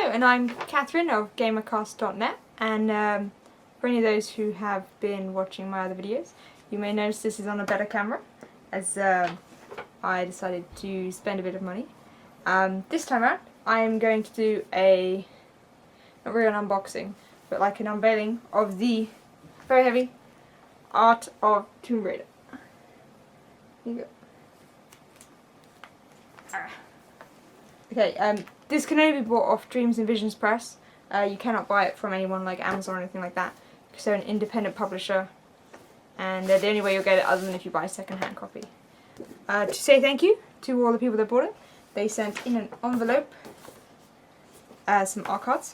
and I'm Catherine of gamercast.net, and for any of those who have been watching my other videos, you may notice this is on a better camera, as I decided to spend a bit of money. This time around, I am going to do a, not really an unboxing, but like an unveiling of the very heavy Art of Tomb Raider. Here you go. Okay, this can only be bought off Dreams and Visions Press. You cannot buy it from anyone like Amazon or anything like that, because they're an independent publisher, and they're the only way you'll get it other than if you buy a second-hand copy. To say thank you to all the people that bought it, they sent in an envelope some art cards.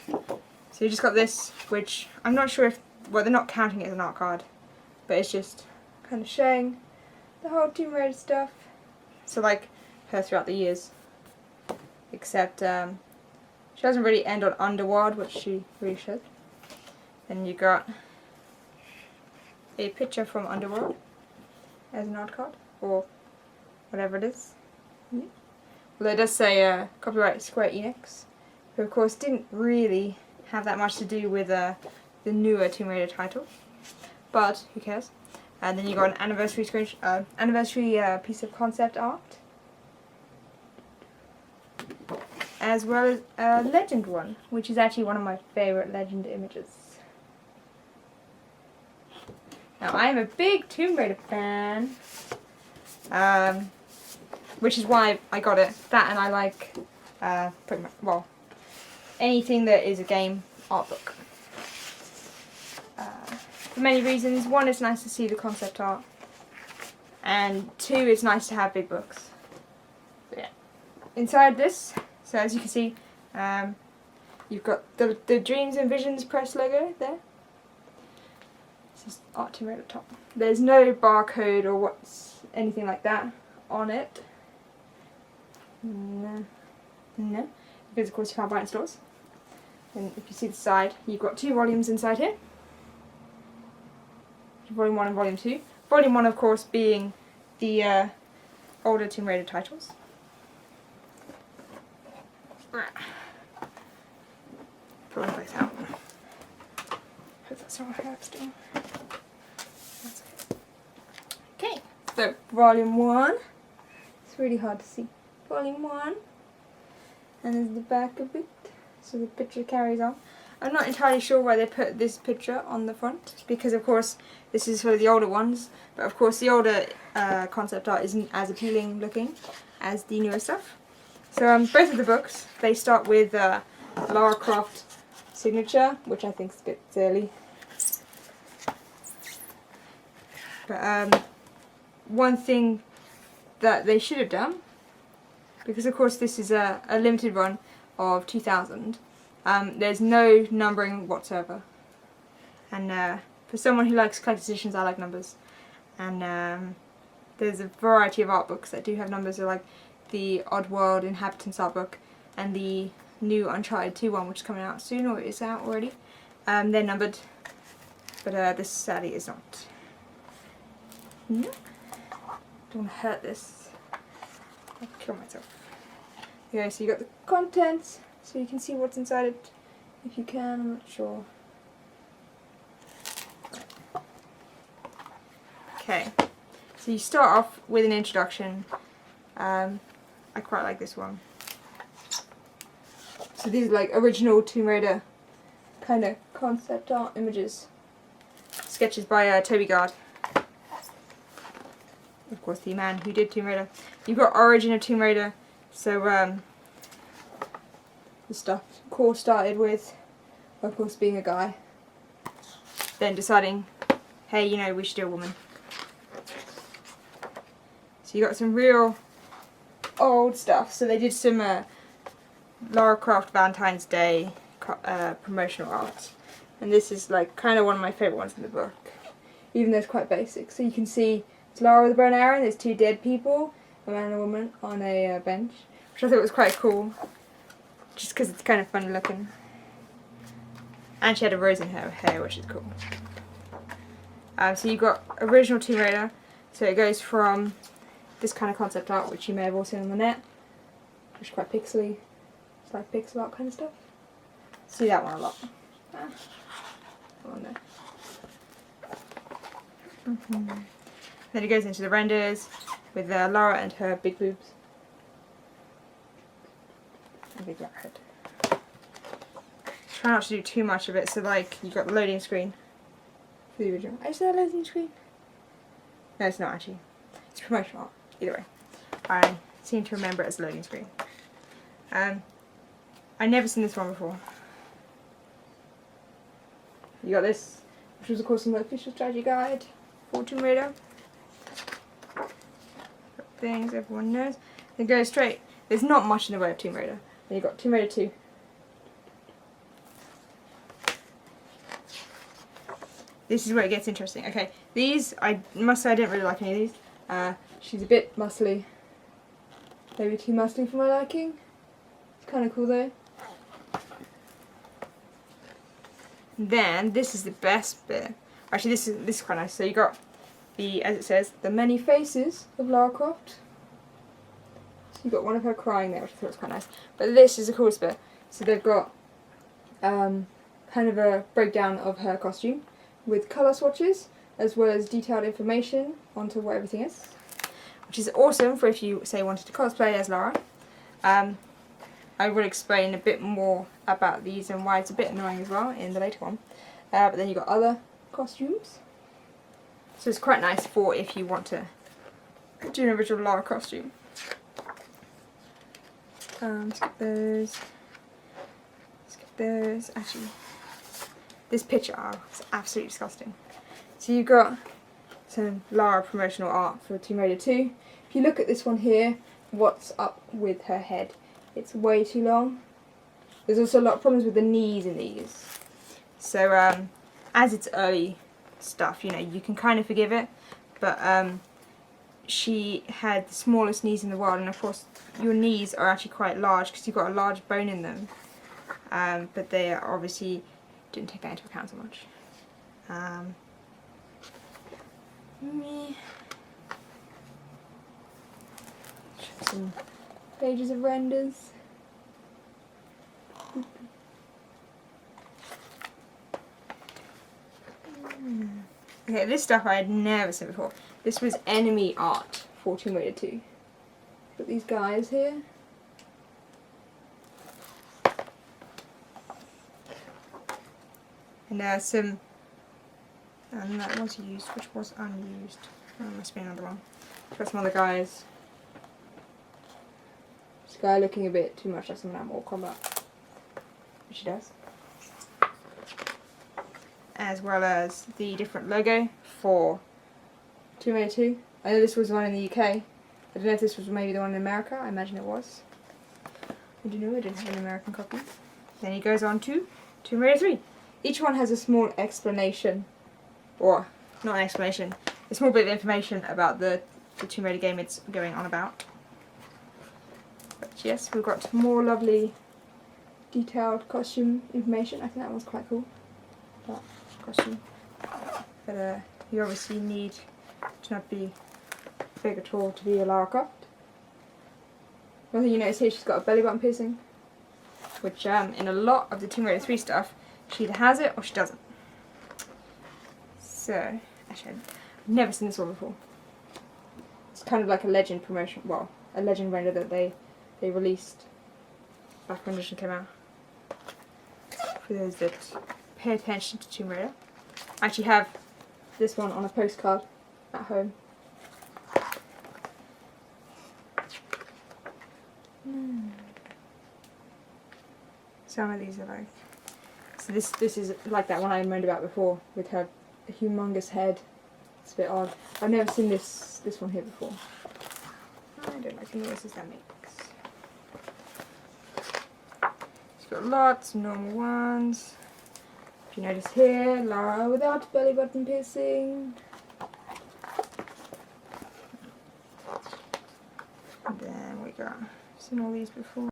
So you just got this, which I'm not sure if, well, they're not counting it as an art card, but it's just kind of showing the whole Tomb Raider stuff. So like her throughout the years. Except she doesn't really end on Underworld, which she really should. Then you got a picture from Underworld as an art card, or whatever it is. Yeah. Although it does say copyright Square Enix, who of course didn't really have that much to do with the newer Tomb Raider title, but who cares? And then you got an anniversary piece of concept art, as well as a legend one, which is actually one of my favourite legend images. Now, I am a big Tomb Raider fan, which is why I got it. That, and I like pretty much, well, anything that is a game art book. For many reasons. One, it's nice to see the concept art, and two, it's nice to have big books. So, yeah. Inside this, so as you can see, you've got the Dreams and Visions Press logo there. This is Art Tomb Raider at the top. There's no barcode or anything like that on it. No. Because of course you can't buy it in stores. And if you see the side, you've got two volumes inside here. Volume 1 and Volume 2. Volume 1 of course being the older Tomb Raider titles. Pull them both out. Hope that's not what I have still. That's okay. Okay, so Volume 1. It's really hard to see. Volume 1. And there's the back of it. So the picture carries on. I'm not entirely sure why they put this picture on the front, because of course this is for the older ones, but of course the older concept art isn't as appealing looking as the newer stuff. So both of the books, they start with Lara Croft signature, which I think is a bit silly. But one thing that they should have done, because of course this is a limited run of 2000, there's no numbering whatsoever. And for someone who likes collector's editions, I like numbers. And there's a variety of art books that do have numbers, like the Oddworld Inhabitants art book and the new Uncharted 2 one, which is coming out soon, or is out already. They're numbered, but this sadly is not. No. Don't want to hurt this. I'll kill myself. Okay, so you got the contents, so you can see what's inside it. If you can, I'm not sure. Okay, so you start off with an introduction. I quite like this one. So these are like original Tomb Raider kind of concept art images. Sketches by Toby Gard. Of course, the man who did Tomb Raider. You've got Origin of Tomb Raider. So the stuff core started with, of course, being a guy. Then deciding, hey, you know, we should do a woman. So you got some real old stuff. So they did some Lara Croft Valentine's Day promotional art, and this is like kind of one of my favourite ones in the book, even though it's quite basic. So you can see it's Lara with a bow and arrow, and there's two dead people, a man and a woman, on a bench, which I thought was quite cool, just because it's kind of funny looking. And she had a rose in her hair, which is cool. So you've got original Tomb Raider, so it goes from this kind of concept art, which you may have all seen on the net, which is quite pixely, It's like pixel art kind of stuff. See that one a lot. On there. Then it goes into the renders with Lara and her big boobs. And big black head. Try not to do too much of it, so like you've got the loading screen for the original. Is that a loading screen? No, it's not actually. It's promotional art. Either way. I seem to remember it as a loading screen. I've never seen this one before. You got this, which was of course in the official strategy guide for Tomb Raider. Things everyone knows. Then go straight. There's not much in the way of Tomb Raider. Then you've got Tomb Raider 2. This is where it gets interesting. Okay, these, I must say I didn't really like any of these. She's a bit muscly. Maybe too muscly for my liking. It's kind of cool though. Then, this is the best bit. Actually, this is quite nice. So you got the, as it says, the many faces of Lara Croft. So you got one of her crying there, which I thought was quite nice. But this is the coolest bit. So they've got kind of a breakdown of her costume with colour swatches, as well as detailed information onto what everything is, which is awesome for if you, say, wanted to cosplay as Lara. I will explain a bit more about these and why it's a bit annoying as well in the later one. But then you've got other costumes. So it's quite nice for if you want to do an original Lara costume. Skip those. Skip those. Actually, this picture is absolutely disgusting. So you've got some Lara promotional art for Tomb Raider 2. If you look at this one here, what's up with her head? It's way too long. There's also a lot of problems with the knees in these. So as it's early stuff, you know, you can kind of forgive it. But she had the smallest knees in the world, and of course your knees are actually quite large because you've got a large bone in them. But they obviously didn't take that into account so much. Some pages of renders. Okay, this stuff I had never seen before. This was enemy art for Tomb Raider 2. Got these guys here. And there's some, and that was used, which was unused. Oh, must be another one. Got some other guys. This guy looking a bit too much like someone at Mortal Kombat, which he does. As well as the different logo for Tomb Raider 2. I know this was the one in the UK. I don't know if this was maybe the one in America. I imagine it was. I don't know, I didn't have an American copy. Then he goes on to Tomb Raider 3. Each one has a small explanation, or not an explanation, a small bit of information about the Tomb Raider game it's going on about. But yes, we've got more lovely detailed costume information. I think that one's quite cool. That costume. But you obviously need to not be big at all to be a Lara Croft. One thing you notice here, she's got a belly button piercing, which in a lot of the Tomb Raider 3 stuff, she either has it or she doesn't. So, actually, I've never seen this one before. It's kind of like a Legend promotion, well, a Legend render that they released back when Edition came out. For those that pay attention to Tomb Raider. I actually have this one on a postcard at home. Some of these are like, so this is like that one I moaned about before with her humongous head. It's a bit odd. I've never seen this one here before. I don't like the noises that makes. She's got lots of normal ones. If you notice here, Lara without belly button piercing. And then we got seen all these before.